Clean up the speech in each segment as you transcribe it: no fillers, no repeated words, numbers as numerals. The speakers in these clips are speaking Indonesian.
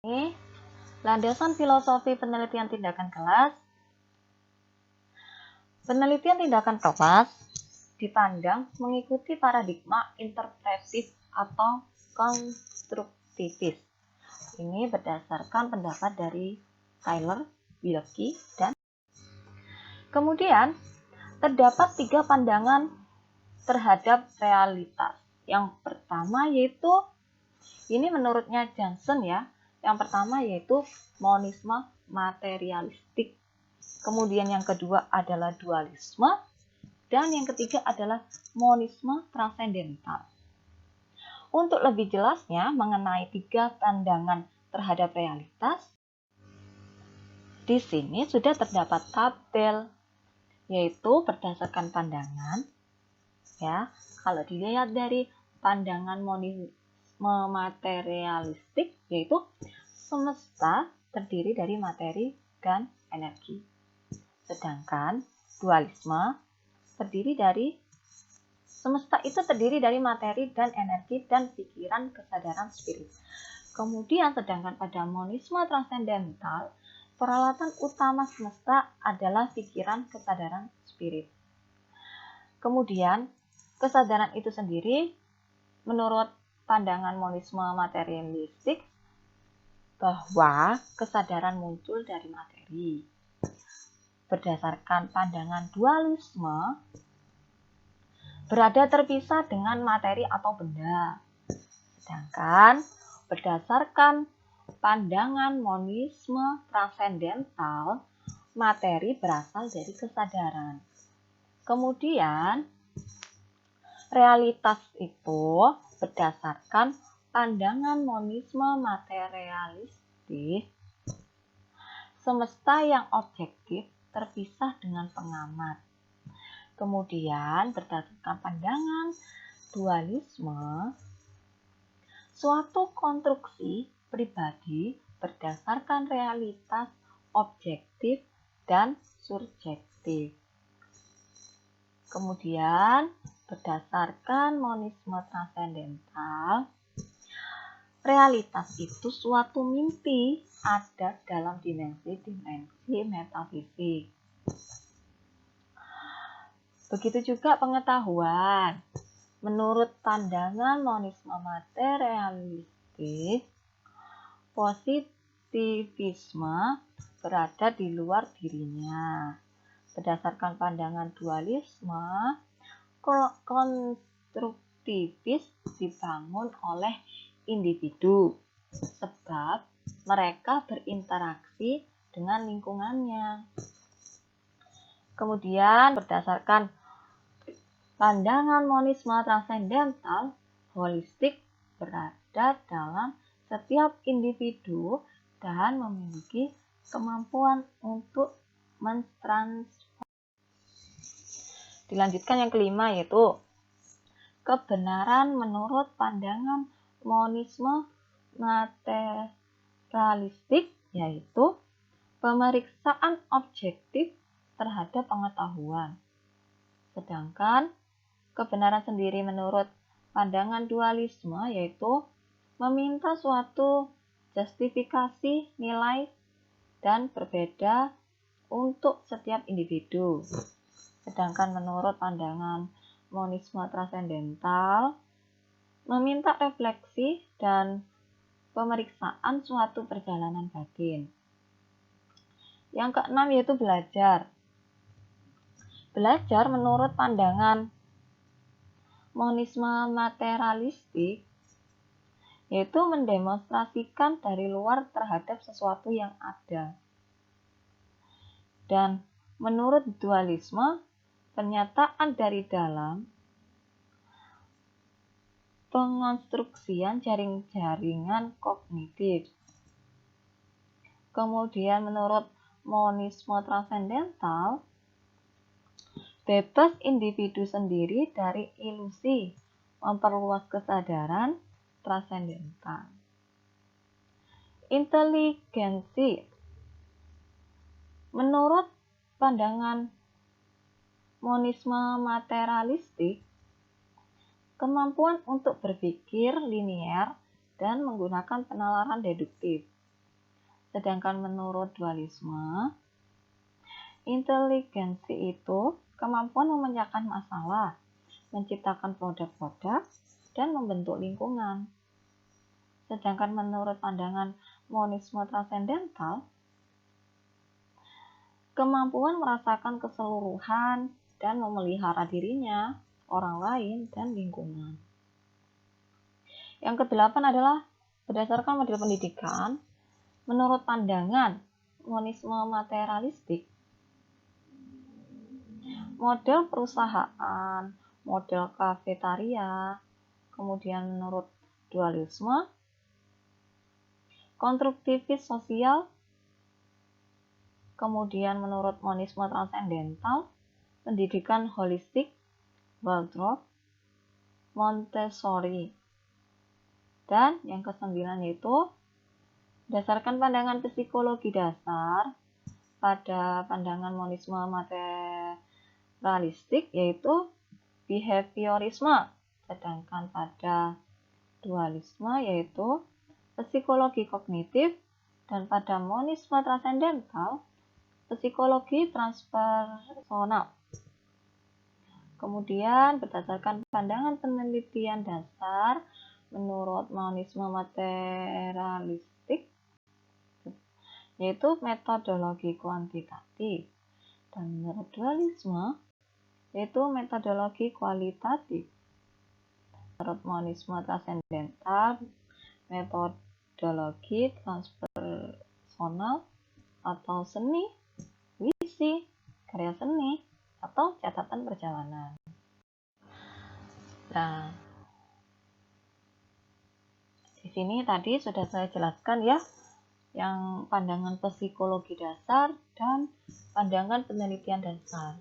Ini landasan filosofi penelitian tindakan kelas. Penelitian tindakan kelas dipandang mengikuti paradigma interpretif atau konstruktivis. Ini berdasarkan pendapat dari Tyler, Wilkie, dan kemudian terdapat 3 pandangan terhadap realitas. Yang pertama yaitu, ini menurutnya Johnson ya, yang pertama yaitu monisme materialistik. Kemudian yang kedua adalah dualisme. Dan yang ketiga adalah monisme transendental. Untuk lebih jelasnya mengenai 3 pandangan terhadap realitas, di sini sudah terdapat tabel, yaitu berdasarkan pandangan. Ya, kalau dilihat dari pandangan monisme materialistik, yaitu semesta terdiri dari materi dan energi. Sedangkan dualisme terdiri dari semesta itu terdiri dari materi dan energi dan pikiran, kesadaran, spirit. Kemudian sedangkan pada monisme transendental, peralatan utama semesta adalah pikiran, kesadaran, spirit. Kemudian kesadaran itu sendiri menurut pandangan monisme materialistik bahwa kesadaran muncul dari materi. Berdasarkan pandangan dualisme, berada terpisah dengan materi atau benda. Sedangkan berdasarkan pandangan monisme transendental, materi berasal dari kesadaran. Kemudian realitas itu berdasarkan pandangan monisme materialistik, semesta yang objektif terpisah dengan pengamat. Kemudian berdasarkan pandangan dualisme, suatu konstruksi pribadi berdasarkan realitas objektif dan subjektif. Kemudian berdasarkan monisme transendental, realitas itu suatu mimpi ada dalam dimensi-dimensi metafisik. Begitu juga pengetahuan. Menurut pandangan monisme materialistik, positivisme berada di luar dirinya. Berdasarkan pandangan dualisme, konstruktivis dibangun oleh individu, sebab mereka berinteraksi dengan lingkungannya. Kemudian berdasarkan pandangan monisme transendental, holistik berada dalam setiap individu dan memiliki kemampuan untuk mentransformasi. Dilanjutkan yang kelima yaitu kebenaran menurut pandangan monisme materialistik, yaitu pemeriksaan objektif terhadap pengetahuan. Sedangkan kebenaran sendiri menurut pandangan dualisme yaitu meminta suatu justifikasi nilai dan berbeda untuk setiap individu. Sedangkan menurut pandangan monisme transendental meminta refleksi dan pemeriksaan suatu perjalanan batin. Yang keenam yaitu belajar. Belajar menurut pandangan monisme materialistik yaitu mendemonstrasikan dari luar terhadap sesuatu yang ada. Dan menurut dualisme, pernyataan dari dalam pengonstruksian jaring-jaringan kognitif. Kemudian menurut monisme transendental, bebas individu sendiri dari ilusi, memperluas kesadaran transendental. Inteligensi. Menurut pandangan monisme materialistik, kemampuan untuk berpikir linier dan menggunakan penalaran deduktif. Sedangkan menurut dualisme, inteligensi itu kemampuan memecahkan masalah, menciptakan produk-produk, dan membentuk lingkungan. Sedangkan menurut pandangan monisme transendental, kemampuan merasakan keseluruhan dan memelihara dirinya, orang lain, dan lingkungan. Yang kedelapan adalah berdasarkan model pendidikan, menurut pandangan monisme materialistik, model perusahaan, model kafetaria, kemudian menurut dualisme, konstruktivis sosial, kemudian menurut monisme transendental, pendidikan holistik, Waldorf, Montessori. Dan yang kesembilan yaitu berdasarkan pandangan psikologi dasar pada pandangan monisme materialistik yaitu behaviorisme, sedangkan pada dualisme yaitu psikologi kognitif, dan pada monisme transendental psikologi transpersonal. Kemudian berdasarkan pandangan penelitian dasar menurut monisme materialistik yaitu metodologi kuantitatif, dan menurut dualisme yaitu metodologi kualitatif. Menurut monisme transendental metodologi transpersonal atau seni, visi, karya seni, atau catatan perjalanan. Nah, di sini tadi sudah saya jelaskan ya, yang pandangan psikologi dasar dan pandangan penelitian dasar.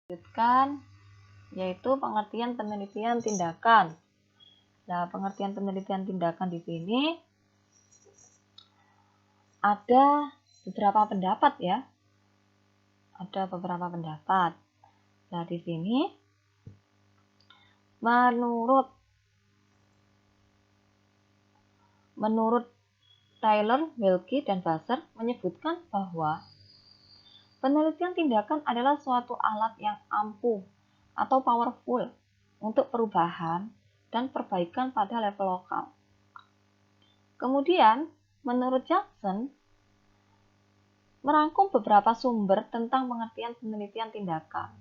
Lanjutkan, yaitu pengertian penelitian tindakan. Nah, pengertian penelitian tindakan di sini ada beberapa pendapat ya. Ada beberapa pendapat. Nah, di sini menurut Taylor, Wilkie, dan Vassar menyebutkan bahwa penelitian tindakan adalah suatu alat yang ampuh atau powerful untuk perubahan dan perbaikan pada level lokal. Kemudian, menurut Jackson, merangkum beberapa sumber tentang pengertian penelitian tindakan.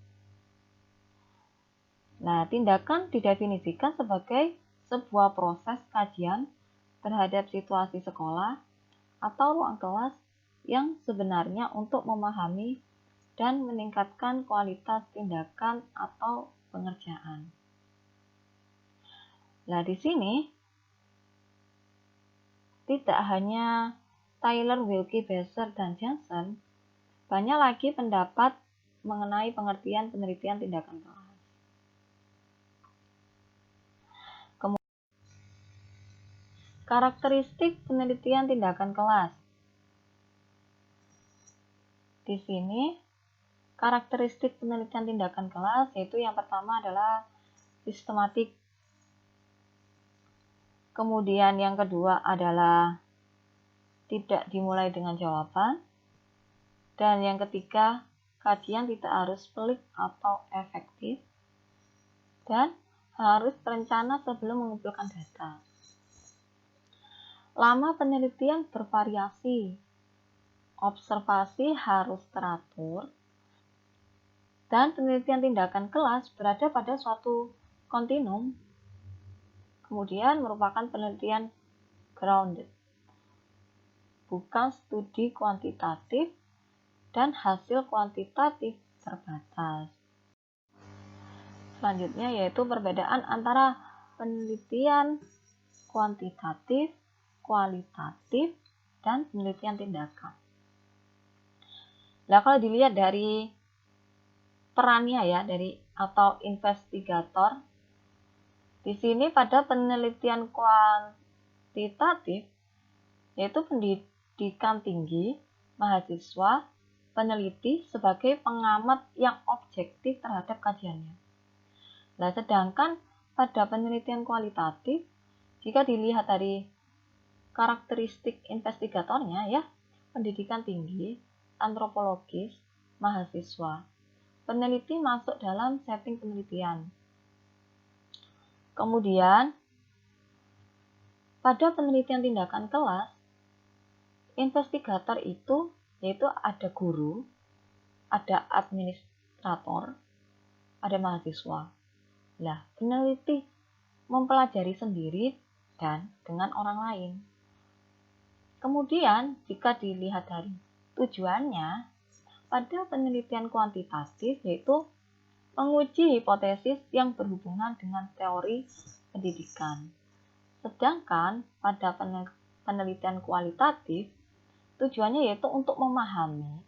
Nah, tindakan didefinisikan sebagai sebuah proses kajian terhadap situasi sekolah atau ruang kelas yang sebenarnya untuk memahami dan meningkatkan kualitas tindakan atau pengerjaan. Nah, di sini tidak hanya Taylor, Wilkie, Vassar, dan Jackson, banyak lagi pendapat mengenai pengertian penelitian tindakan kelas. Kemudian, karakteristik penelitian tindakan kelas. Di sini, karakteristik penelitian tindakan kelas yaitu yang pertama adalah sistematik. Kemudian yang kedua adalah tidak dimulai dengan jawaban. Dan yang ketiga, kajian tidak harus pelik atau efektif. Dan harus terencana sebelum mengumpulkan data. Lama penelitian bervariasi. Observasi harus teratur. Dan penelitian tindakan kelas berada pada suatu kontinum. Kemudian merupakan penelitian grounded, bukan studi kuantitatif dan hasil kuantitatif terbatas. Selanjutnya yaitu perbedaan antara penelitian kuantitatif, kualitatif, dan penelitian tindakan. Nah, kalau dilihat dari perannya ya, atau investigator, di sini pada penelitian kuantitatif yaitu pendidikan tinggi, mahasiswa, peneliti sebagai pengamat yang objektif terhadap kajiannya. Nah, sedangkan pada penelitian kualitatif, jika dilihat dari karakteristik investigatornya ya, pendidikan tinggi, antropologis, mahasiswa. Peneliti masuk dalam setting penelitian. Kemudian, pada penelitian tindakan kelas, investigator itu yaitu ada guru, ada administrator, ada mahasiswa. Nah, peneliti mempelajari sendiri dan dengan orang lain. Kemudian, jika dilihat dari tujuannya, pada penelitian kuantitatif yaitu menguji hipotesis yang berhubungan dengan teori pendidikan. Sedangkan pada penelitian kualitatif, tujuannya yaitu untuk memahami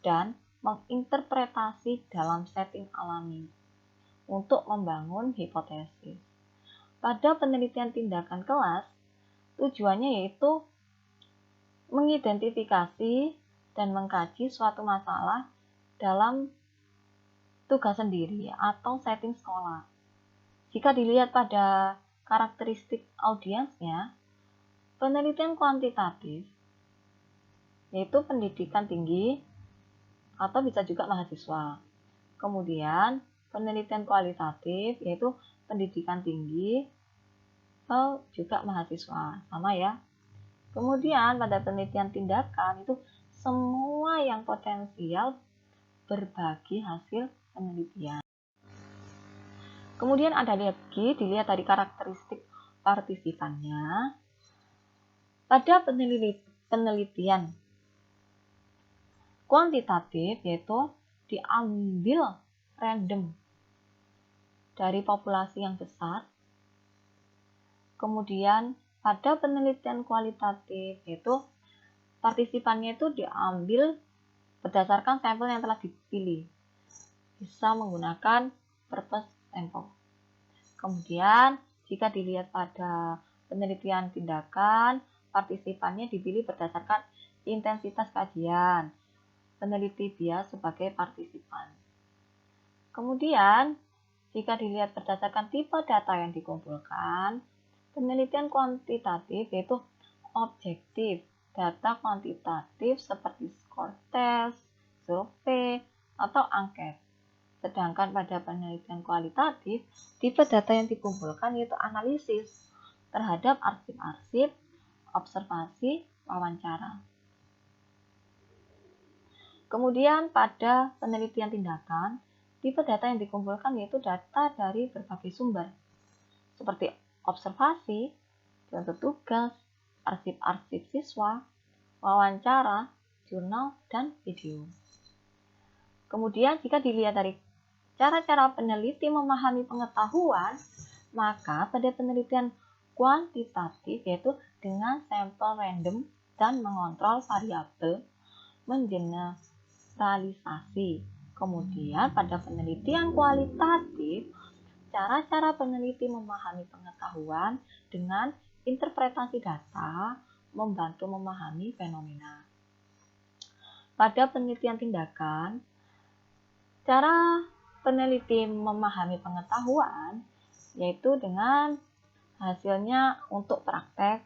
dan menginterpretasi dalam setting alami untuk membangun hipotesis. Pada penelitian tindakan kelas, tujuannya yaitu mengidentifikasi dan mengkaji suatu masalah dalam tugas sendiri atau setting sekolah. Jika dilihat pada karakteristik audiensnya, penelitian kuantitatif yaitu pendidikan tinggi atau bisa juga mahasiswa. Kemudian penelitian kualitatif yaitu pendidikan tinggi atau juga mahasiswa, sama ya. Kemudian pada penelitian tindakan itu semua yang potensial berbagi hasil penelitian. Kemudian ada lagi dilihat dari karakteristik partisipannya. Pada penelitian kuantitatif yaitu diambil random dari populasi yang besar. Kemudian pada penelitian kualitatif yaitu partisipannya itu diambil berdasarkan sampel yang telah dipilih. Bisa menggunakan purpose sample. Kemudian jika dilihat pada penelitian tindakan, partisipannya dipilih berdasarkan intensitas kajian. Peneliti bias sebagai partisipan. Kemudian, jika dilihat berdasarkan tipe data yang dikumpulkan, penelitian kuantitatif yaitu objektif, data kuantitatif seperti skor tes, survei, atau angket. Sedangkan pada penelitian kualitatif, tipe data yang dikumpulkan yaitu analisis terhadap arsip-arsip, observasi, wawancara. Kemudian pada penelitian tindakan, tipe data yang dikumpulkan yaitu data dari berbagai sumber, seperti observasi, contoh tugas, arsip-arsip siswa, wawancara, jurnal, dan video. Kemudian jika dilihat dari cara-cara peneliti memahami pengetahuan, maka pada penelitian kuantitatif yaitu dengan sampel random dan mengontrol variabel mengeneralisasi. Kemudian pada penelitian kualitatif, cara-cara peneliti memahami pengetahuan dengan interpretasi data membantu memahami fenomena. Pada penelitian tindakan, cara peneliti memahami pengetahuan yaitu dengan hasilnya untuk praktek,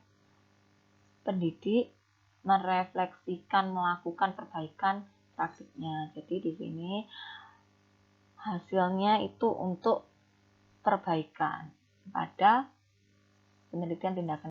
pendidik, merefleksikan, melakukan perbaikan praktiknya. Jadi di sini hasilnya itu untuk perbaikan pada penelitian tindakan